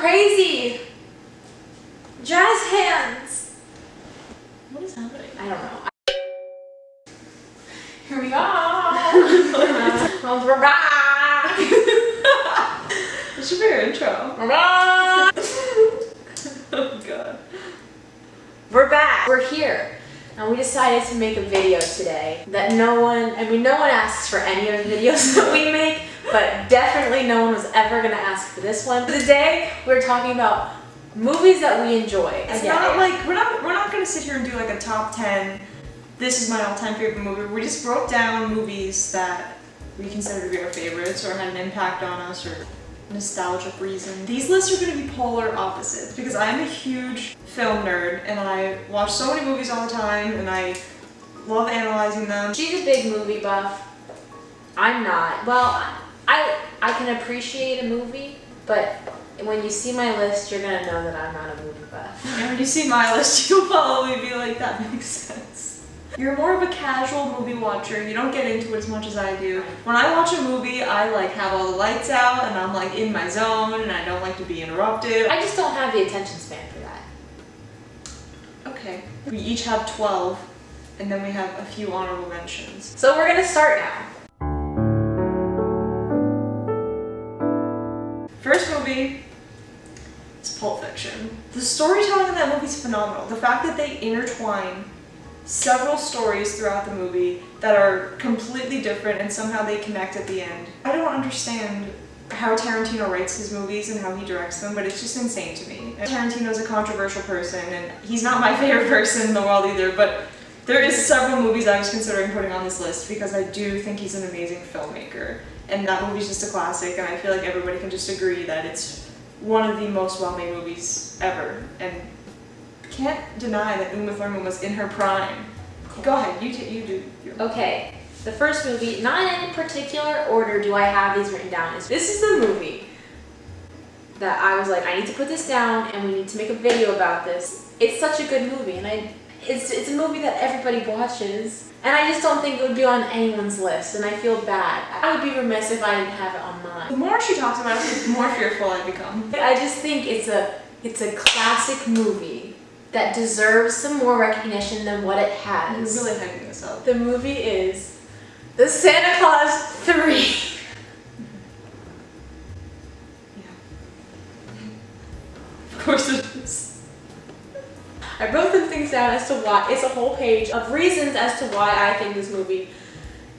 crazy. Jazz hands. What is happening? I don't know. Here we go. We're back. This should be your intro. We're back. Oh god. We're back. We're here. And we decided to make a video today that no one asks for any of the videos that we make, but definitely no one was ever going to ask for this one. Today, we're talking about movies that we enjoy. It's not like, we're not going to sit here and do like a top 10, this is my all-time favorite movie. We just broke down movies that we consider to be our favorites or had an impact on us or nostalgic reason. These lists are going to be polar opposites because I'm a huge film nerd and I watch so many movies all the time and I love analyzing them. She's a big movie buff. I'm not. Well, I can appreciate a movie, but when you see my list, you're going to know that I'm not a movie buff. And when you see my list, you'll probably be like, that makes sense. You're more of a casual movie watcher. You don't get into it as much as I do. When I watch a movie, I like have all the lights out and I'm like in my zone and I don't like to be interrupted. I just don't have the attention span for that. Okay. We each have 12 and then we have a few honorable mentions. So we're gonna start now. First movie is Pulp Fiction. The storytelling in that movie is phenomenal. The fact that they intertwine several stories throughout the movie that are completely different and somehow they connect at the end. I don't understand how Tarantino writes his movies and how he directs them, but it's just insane to me. Tarantino's a controversial person and he's not my favorite person in the world either, but there is several movies I was considering putting on this list because I do think he's an amazing filmmaker. And that movie's just a classic and I feel like everybody can just agree that it's one of the most well-made movies ever. And can't deny that Uma Thurman was in her prime. Go ahead, you do. Okay, the first movie, not in any particular order do I have these written down. This is the movie that I was like, I need to put this down and we need to make a video about this. It's such a good movie and it's a movie that everybody watches and I just don't think it would be on anyone's list and I feel bad. I would be remiss if I didn't have it on mine. The more she talks about it, the more fearful I become. I just think it's a classic movie that deserves some more recognition than what it has. You're really hyping this up. The movie is The Santa Claus 3. Yeah. Of course it is. I wrote some things down as to why. It's a whole page of reasons as to why I think this movie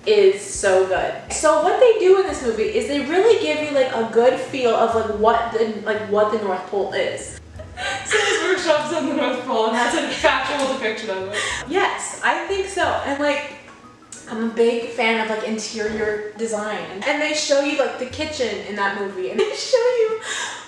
is so good. So what they do in this movie is they really give you like a good feel of what the North Pole is. Santa's Workshop's on the North Pole and that's a factual depiction of it. Yes, I think so. And like, I'm a big fan of like interior design. And they show you like the kitchen in that movie. And they show you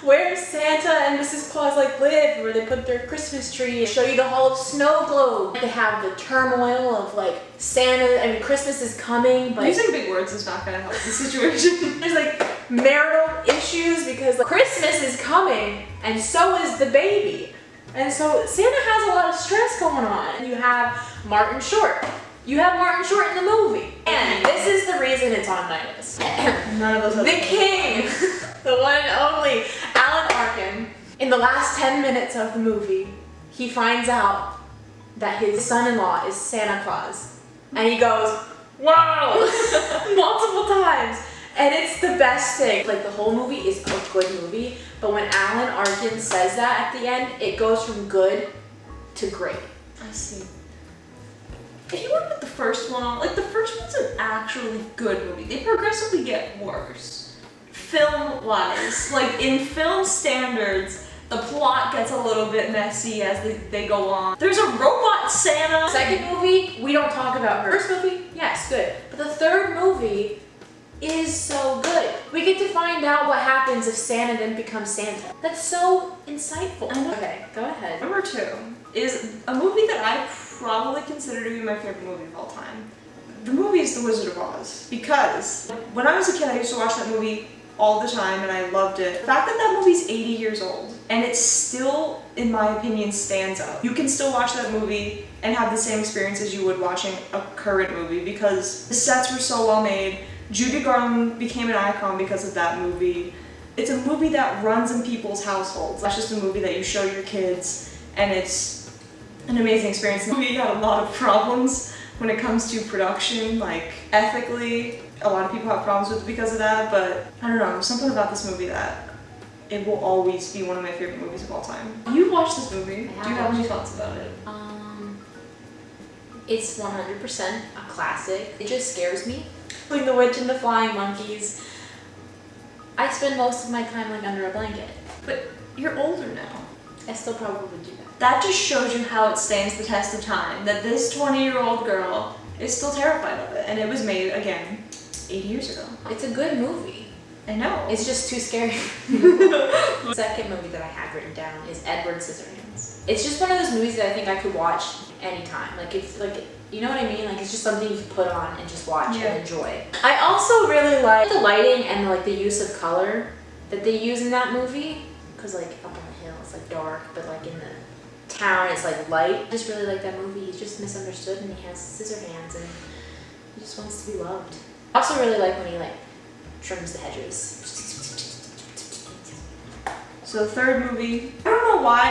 where Santa and Mrs. Claus like live, where they put their Christmas tree. They show you the Hall of Snow Globe. They have the turmoil of like Santa, I mean Christmas is coming, but using big words is not gonna help the situation. There's like marital issues because like, Christmas is coming and so is the baby. And so Santa has a lot of stress going on. You have Martin Short. You have Martin Short in the movie. And this is the reason it's on my list. None of those other The king, the one and only Alan Arkin. In the last 10 minutes of the movie, he finds out that his son-in-law is Santa Claus. And he goes, whoa, multiple times. And it's the best thing. Like the whole movie is a good movie, but when Alan Arkin says that at the end, it goes from good to great. I see. If you want to put the first one on, like the first one's an actually good movie. They progressively get worse. Film-wise, like in film standards, the plot gets a little bit messy as they go on. There's a robot Santa. Second movie, we don't talk about her. First movie, yes, good. But the third movie is so good. We get to find out what happens if Santa then becomes Santa. That's so insightful. I know. Okay, go ahead. Number 2 is a movie that I probably consider to be my favorite movie of all time. The movie is The Wizard of Oz because when I was a kid I used to watch that movie all the time and I loved it. The fact that that movie's 80 years old and it still, in my opinion, stands up. You can still watch that movie and have the same experience as you would watching a current movie because the sets were so well made. Judy Garland became an icon because of that movie. It's a movie that runs in people's households. That's just a movie that you show your kids, and it's an amazing experience. The movie had a lot of problems when it comes to production, like ethically. A lot of people have problems with it because of that, but I don't know, there's something about this movie that it will always be one of my favorite movies of all time. You watched this movie. Do you have any thoughts about it? It's 100% a classic. It just scares me. Like The Witch and the Flying Monkeys. I spend most of my time like under a blanket. But you're older now. I still probably do that. That just shows you how it stands the test of time. That this 20-year-old girl is still terrified of it. And it was made, again, 80 years ago. It's a good movie. I know. It's just too scary. The second movie that I have written down is Edward Scissorhands. It's just one of those movies that I think I could watch anytime. Like, it's like, you know what I mean? Like, it's just something you can put on and just watch and enjoy. I also really like the lighting and like the use of color that they use in that movie. Cause like up on the hill it's like dark, but like in the town it's like light. I just really like that movie. He's just misunderstood and he has scissor hands and he just wants to be loved. I also really like when he like trims the hedges. So the third movie, I don't know why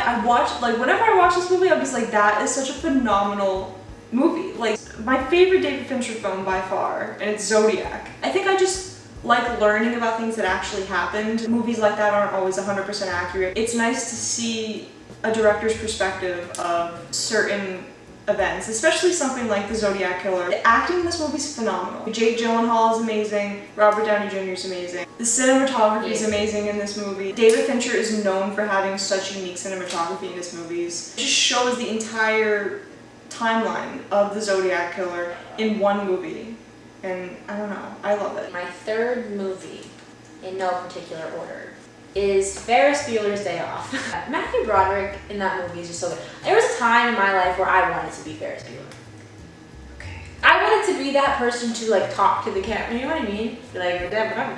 whenever I watch this movie, I'm just like, that is such a phenomenal movie. Like, my favorite David Fincher film by far, and it's Zodiac. I think I just like learning about things that actually happened. Movies like that aren't always 100% accurate. It's nice to see a director's perspective of certain events, especially something like the Zodiac Killer. The acting in this movie is phenomenal. Jake Gyllenhaal is amazing. Robert Downey Jr. is amazing. The cinematography is amazing in this movie. David Fincher is known for having such unique cinematography in his movies. It just shows the entire timeline of the Zodiac Killer in one movie. And I don't know, I love it. My third movie, in no particular order, is Ferris Bueller's Day Off. Matthew Broderick in that movie is just so good. There was a time in my life where I wanted to be Ferris Bueller. Okay. I wanted to be that person to like talk to the camera. You know what I mean? Like,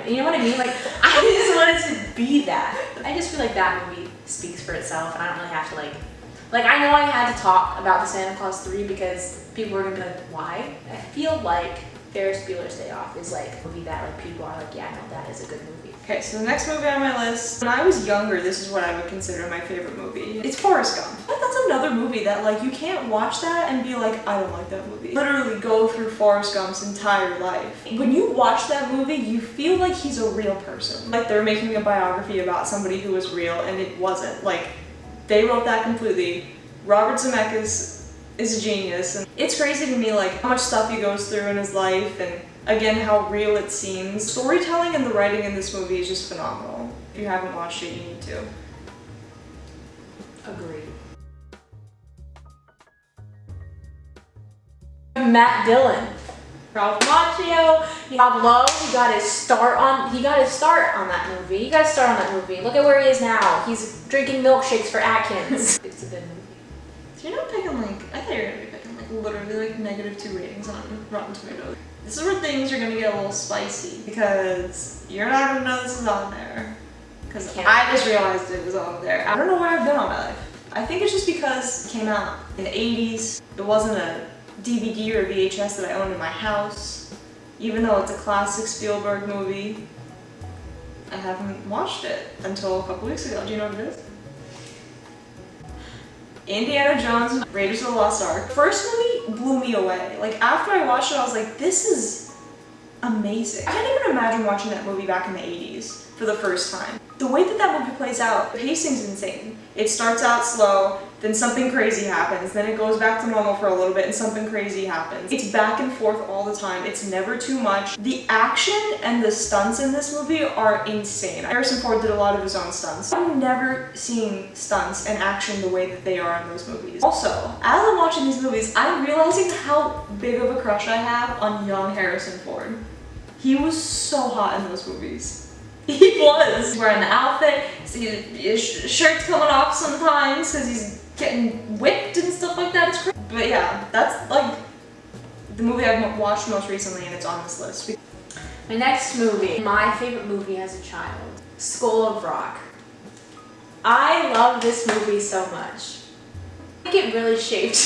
you know what I mean? Like, I just wanted to be that. I just feel like that movie speaks for itself, and I don't really have to like I know I had to talk about the Santa Claus 3 because people were gonna be like, why? I feel like Ferris Bueller's Day Off is like a movie that like people are like, yeah, no, that is a good movie. Okay, so the next movie on my list, when I was younger, this is what I would consider my favorite movie. It's Forrest Gump. But that's another movie that like you can't watch that and be like, I don't like that movie. Literally go through Forrest Gump's entire life. When you watch that movie, you feel like he's a real person. Like they're making a biography about somebody who was real, and it wasn't. Like, they wrote that completely. Robert Zemeckis is a genius, and it's crazy to me like how much stuff he goes through in his life, and again how real it seems. Storytelling and the writing in this movie is just phenomenal. If you haven't watched it, you need to. Agreed. Matt Dillon, Ralph Macchio, Rob Lowe. He got his start on that movie. Look at where he is now. He's drinking milkshakes for Atkins. It's a good movie. So you're not picking like, I thought you were gonna be picking like literally like -2 ratings on Rotten Tomatoes. This is where things are gonna get a little spicy because you're not gonna know this is on there. Because I just realized it was on there. I don't know where I've been all my life. I think it's just because it came out in the 80s. It wasn't a DVD or VHS that I owned in my house. Even though it's a classic Spielberg movie, I haven't watched it until a couple weeks ago. Do you know what it is? Indiana Jones, Raiders of the Lost Ark. First movie blew me away. Like, after I watched it, I was like, this is amazing. I can't even imagine watching that movie back in the 80s for the first time. The way that that movie plays out, the pacing's insane. It starts out slow, then something crazy happens, then it goes back to normal for a little bit and something crazy happens. It's back and forth all the time. It's never too much. The action and the stunts in this movie are insane. Harrison Ford did a lot of his own stunts. I've never seen stunts and action the way that they are in those movies. Also, as I'm watching these movies, I'm realizing how big of a crush I have on young Harrison Ford. He was so hot in those movies. He was. He's wearing the outfit, his shirt's coming off sometimes because he's getting whipped and stuff like that. It's crazy. But yeah, that's like the movie I've watched most recently, and it's on this list. My next movie, my favorite movie as a child, School of Rock. I love this movie so much. I think it really shaped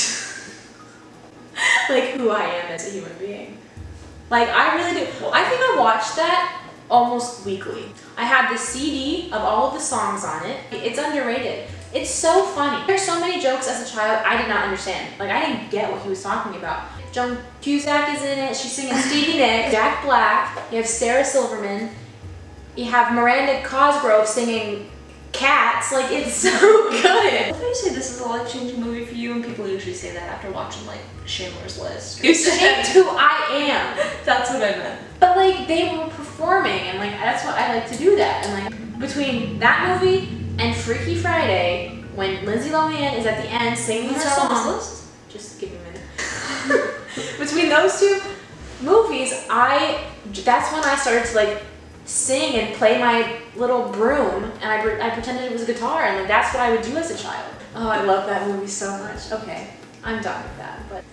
like who I am as a human being. Like, I really do. I think I watched that almost weekly. I had the CD of all of the songs on it. It's underrated. It's so funny. There's so many jokes as a child I did not understand. Like, I didn't get what he was talking about. Joan Cusack is in it. She's singing Stevie Nicks, Jack Black. You have Sarah Silverman. You have Miranda Cosgrove singing Cats. Like, it's so good. What do you say this is a life-changing movie for you? And people usually say that after watching like Schindler's List. You shaped who I am. That's what I meant. But like, they were performing, and like, that's what I like to do that. And like, between that movie and Freaky Friday, when Lindsay Lohan is at the end singing her song. Just give me a minute. Between those two movies, that's when I started to like sing and play my little broom, and I pretended it was a guitar, and like that's what I would do as a child. Oh, I love that movie so much. Okay, I'm done with that. But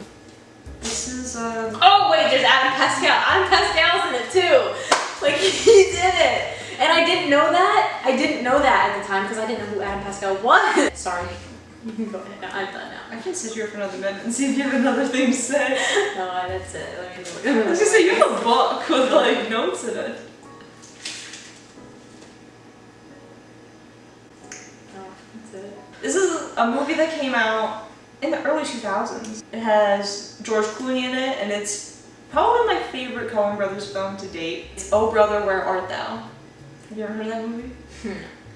this is oh wait, there's Adam Pascal. Adam Pascal's in it too. Like, he's in it, and I didn't know that. I didn't know that at the time because I didn't know who Adam Pascal was. Sorry. You can go ahead. I'm done now. I can sit here for another minute and see if you have another thing to say. No, that's it. Let me look. I was gonna say, you have a book with like notes in it. No, that's it. This is a movie that came out in the early 2000s. It has George Clooney in it, and it's probably my favorite Coen Brothers film to date. It's Oh Brother, Where Art Thou? Have you ever heard of that movie?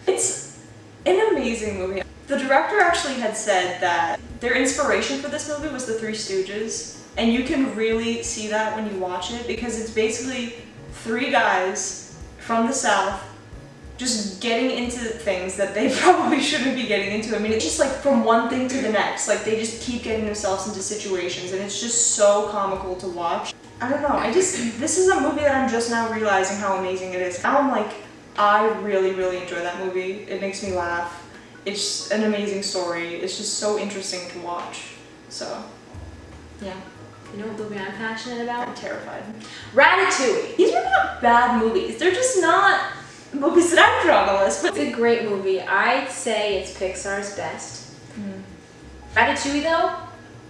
It's an amazing movie. The director actually had said that their inspiration for this movie was the Three Stooges, and you can really see that when you watch it because it's basically three guys from the South just getting into things that they probably shouldn't be getting into. I mean, it's just like from one thing to the next. Like, they just keep getting themselves into situations, and it's just so comical to watch. I don't know, this is a movie that I'm just now realizing how amazing it is. Now I'm like, I really, really enjoy that movie. It makes me laugh. It's an amazing story. It's just so interesting to watch. So, yeah. You know what movie I'm passionate about? I'm terrified. Ratatouille. These are not bad movies. They're just not movies that I put on the list. But it's a great movie. I'd say it's Pixar's best. Ratatouille, though,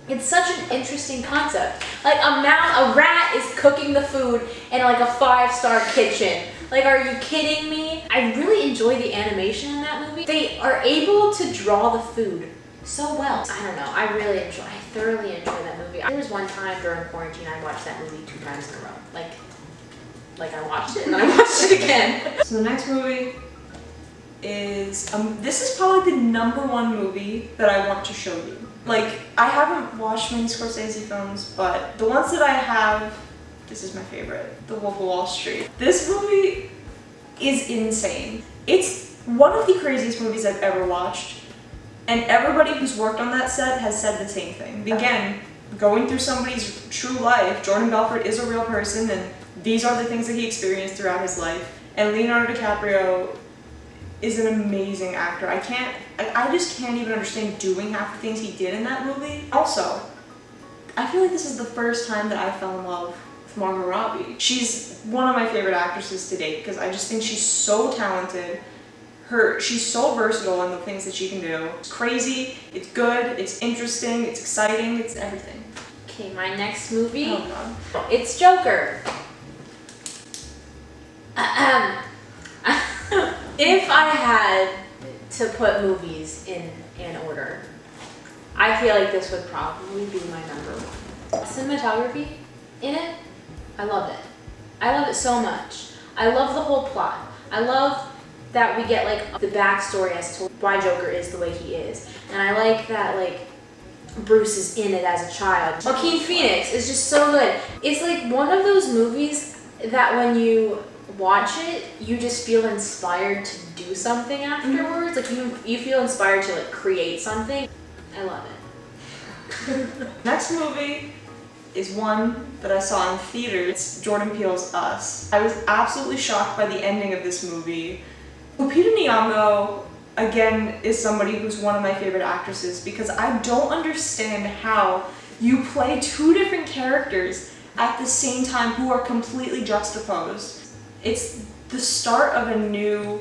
it's such an interesting concept. Like, a rat is cooking the food in like a 5-star kitchen. Like, are you kidding me? I really enjoy the animation in that movie. They are able to draw the food so well. I don't know, I thoroughly enjoy that movie. There was one time during quarantine I watched that movie 2 times in a row. Like I watched it and then I watched it again. So the next movie is, this is probably the #1 movie that I want to show you. Like, I haven't watched many Scorsese films, but the ones that I have, this is my favorite, The Wolf of Wall Street. This movie is insane. It's one of the craziest movies I've ever watched, and everybody who's worked on that set has said the same thing. Again, going through somebody's true life, Jordan Belfort is a real person, and these are the things that he experienced throughout his life. And Leonardo DiCaprio is an amazing actor. I just can't even understand doing half the things he did in that movie. Also, I feel like this is the first time that I fell in love with Margot Robbie. She's one of my favorite actresses to date because I just think she's so talented. She's so versatile in the things that she can do. It's crazy, it's good, it's interesting, it's exciting, it's everything. Okay, my next movie. Oh God. It's Joker. If I had to put movies in order, I feel like this would probably be my #1. Cinematography in it, I love it. I love it so much. I love the whole plot. I love that we get like the backstory as to why Joker is the way he is. And I like that like Bruce is in it as a child. Joaquin Phoenix is just so good. It's like one of those movies that when you watch it, you just feel inspired to do something afterwards. Like you feel inspired to like create something. I love it. Next movie is one that I saw in theaters. It's Jordan Peele's Us. I was absolutely shocked by the ending of this movie. Lupita Nyong'o, again, is somebody who's one of my favorite actresses because I don't understand how you play 2 different characters at the same time who are completely juxtaposed. It's the start of a new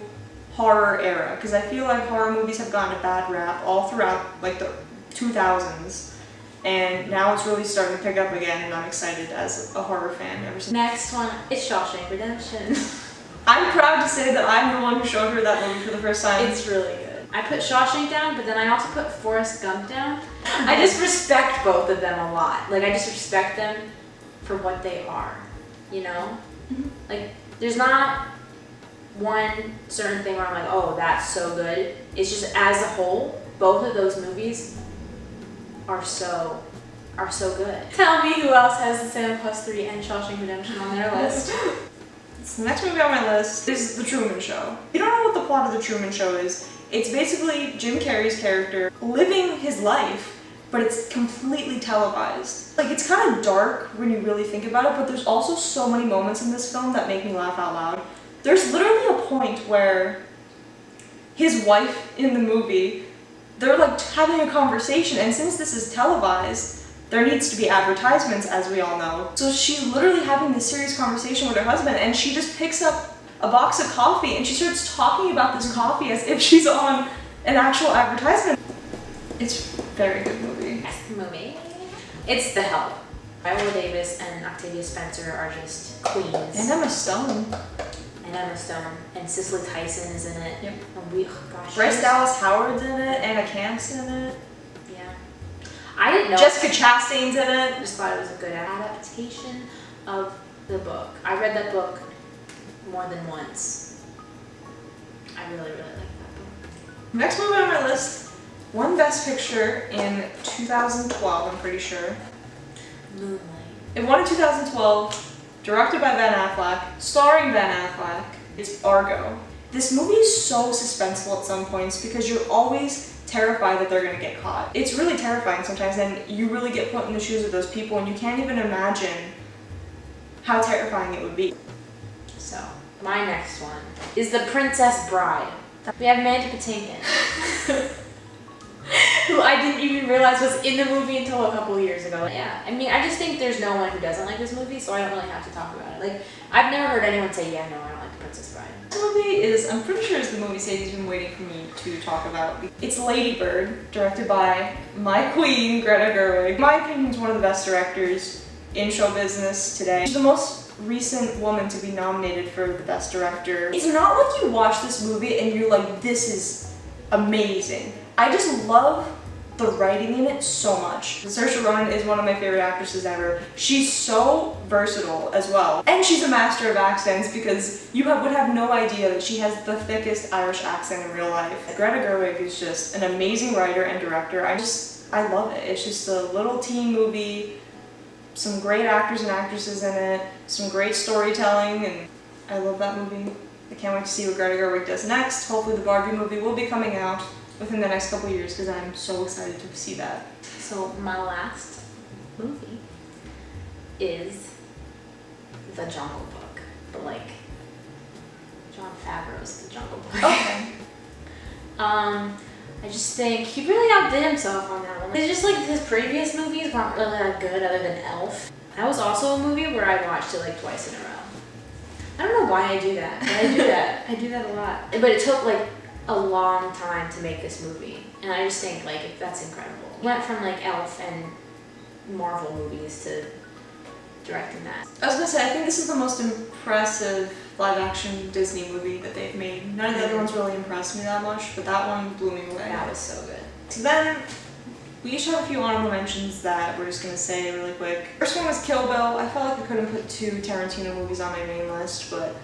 horror era because I feel like horror movies have gotten a bad rap all throughout like the 2000s. And now it's really starting to pick up again, and I'm excited as a horror fan ever since. Next one is Shawshank Redemption. I'm proud to say that I'm the one who showed her that movie for the first time. It's really good. I put Shawshank down, but then I also put Forrest Gump down. I just respect both of them a lot. Like, I just respect them for what they are, you know? Mhm. Like, there's not one certain thing where I'm like, oh, that's so good. It's just as a whole, both of those movies are so good. Tell me who else has the Santa Claus 3 and Shawshank Redemption on their list. So the next movie on my list is The Truman Show. You don't know what the plot of The Truman Show is. It's basically Jim Carrey's character living his life, but it's completely televised. Like, it's kind of dark when you really think about it, but there's also so many moments in this film that make me laugh out loud. There's literally a point where his wife in the movie, they're like having a conversation, and since this is televised, there needs to be advertisements, as we all know. So she's literally having this serious conversation with her husband, and she just picks up a box of coffee and she starts talking about this coffee as if she's on an actual advertisement. It's a very good movie. Best movie. It's The Help. Viola Davis and Octavia Spencer are just queens. And Emma Stone. And Emma Stone. And Cicely Tyson is in it. Yep. And we, oh gosh. Bryce Dallas Howard's in it, Anna Camp's in it. Yeah. I didn't know. Jessica Chastain's in I it. just thought it was a good adaptation of the book. I read that book more than once. I really, really like that book. Next movie on my list won Best Picture in 2012, I'm pretty sure. Moonlight. It won in 2012, directed by Ben Affleck, starring Ben Affleck. It's Argo. This movie is so suspenseful at some points because you're always terrified that they're gonna get caught. It's really terrifying sometimes, and you really get put in the shoes of those people, and you can't even imagine how terrifying it would be. So, my next one is The Princess Bride. We have Mandy Patinkin, who I didn't even realize was in the movie until a couple years ago. Yeah, I mean, I just think there's no one who doesn't like this movie, so I don't really have to talk about it. Like, I've never heard anyone say, yeah, no, I don't like The Princess Bride. This movie is, I'm pretty sure it's the movie Sadie's been waiting for me to talk about. It's Lady Bird, directed by my queen, Greta Gerwig. In my opinion, is one of the best directors in show business today. She's the most recent woman to be nominated for the best director. It's not like you watch this movie and you're like, this is amazing. I just love the writing in it so much. Saoirse Ronan is one of my favorite actresses ever. She's so versatile as well. And she's a master of accents because you would have no idea that she has the thickest Irish accent in real life. Greta Gerwig is just an amazing writer and director. I love it. It's just a little teen movie, some great actors and actresses in it, some great storytelling, and I love that movie. I can't wait to see what Greta Gerwig does next. Hopefully the Barbie movie will be coming out within the next couple years because I'm so excited to see that. So, my last movie is The Jungle Book, but like Jon Favreau's The Jungle Book. Okay. I just think he really outdid himself on that one. It's just like his previous movies weren't really that good other than Elf. That was also a movie where I watched it like twice in a row. I don't know why I do that, but I do that. I do that a lot. But it took like a long time to make this movie, and I just think like that's incredible. Went from like Elf and Marvel movies to directing that. I was gonna say, I think this is the most impressive live-action Disney movie that they've made. None of the other ones really impressed me that much, but that one blew me away. That was so good. So then, we each have a few honorable mentions that we're just gonna say really quick. First one was Kill Bill. I felt like I couldn't put two Tarantino movies on my main list, but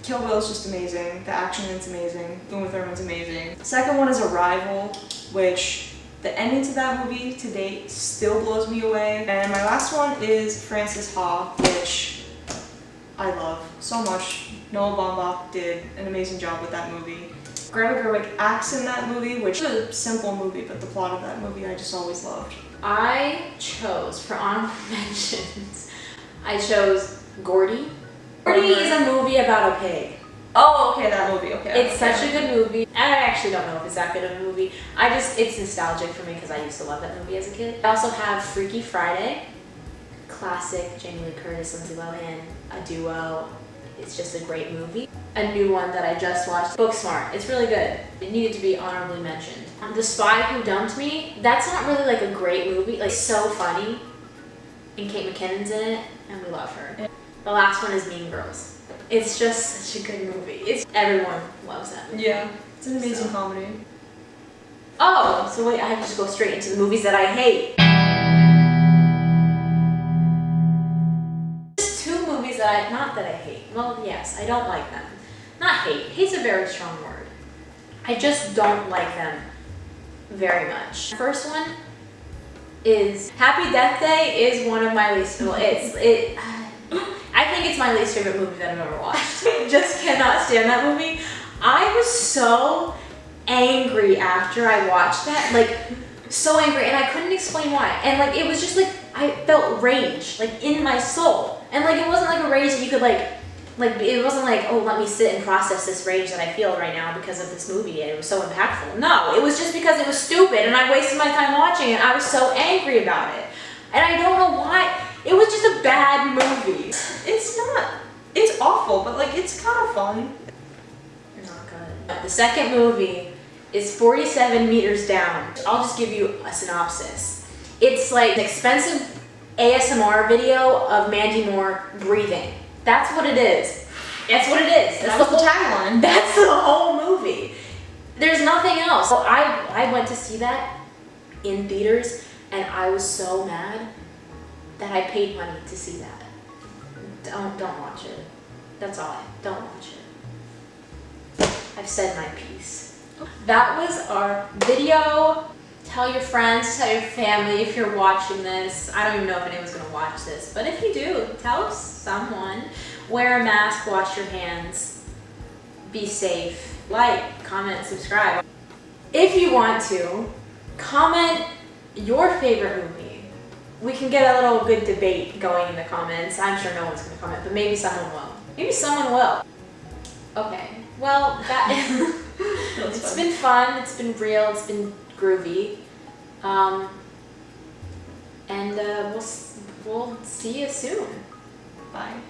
Kill Bill is just amazing. The action in it's amazing. Uma Thurman's amazing. Second one is Arrival, which the ending to that movie to date still blows me away. And my last one is Frances Ha, which I love so much. Noah Baumbach did an amazing job with that movie. Greta Gerwig acts in that movie, which is a simple movie, but the plot of that movie I just always loved. I chose, for honorable mentions, I chose Gordy. Gordy is a movie about a pig. Oh, okay, that movie, okay. It's such a good movie. I actually don't know if it's that good of a movie. It's nostalgic for me because I used to love that movie as a kid. I also have Freaky Friday. Classic, Jamie Lee Curtis, Lindsay Lohan, a duo. It's just a great movie. A new one that I just watched, Booksmart. It's really good. It needed to be honorably mentioned. The Spy Who Dumped Me, that's not really like a great movie. Like, so funny. And Kate McKinnon's in it, and we love her. The last one is Mean Girls. It's just such a good movie. Everyone loves that movie. Yeah, it's an amazing comedy. Oh, so wait, I have to just go straight into the movies that I hate. There's two movies that not that I hate. Well, yes, I don't like them. Not hate. Hate's a very strong word. I just don't like them very much. First one is Happy Death Day is one of my least. Well, I think it's my least favorite movie that I've ever watched. I just cannot stand that movie. I was so angry after I watched that, like so angry, and I couldn't explain why. And like it was just like I felt rage like in my soul, and like it wasn't like a rage that you could like it wasn't like, oh, let me sit and process this rage that I feel right now because of this movie and it was so impactful. No, it was just because it was stupid and I wasted my time watching it. I was so angry about it, and I don't know why. It was just a bad movie. It's not. It's awful, but like it's kind of fun. Not good. The second movie is 47 Meters Down. I'll just give you a synopsis. It's like an expensive ASMR video of Mandy Moore breathing. That's what it is. That's what it is. That's the tagline. That's the whole movie. There's nothing else. So I went to see that in theaters, and I was so mad that I paid money to see that. Don't watch it. That's all. Don't watch it. I've said my piece. That was our video. Tell your friends, tell your family if you're watching this. I don't even know if anyone's gonna watch this, but if you do, tell someone. Wear a mask, wash your hands, be safe. Like, comment, subscribe. If you want to, comment your favorite movie. We can get a little good debate going in the comments. I'm sure no one's gonna comment, but maybe someone will. Maybe someone will. Okay, well, it's been fun, it's been real, it's been groovy. And we'll see you soon. Bye.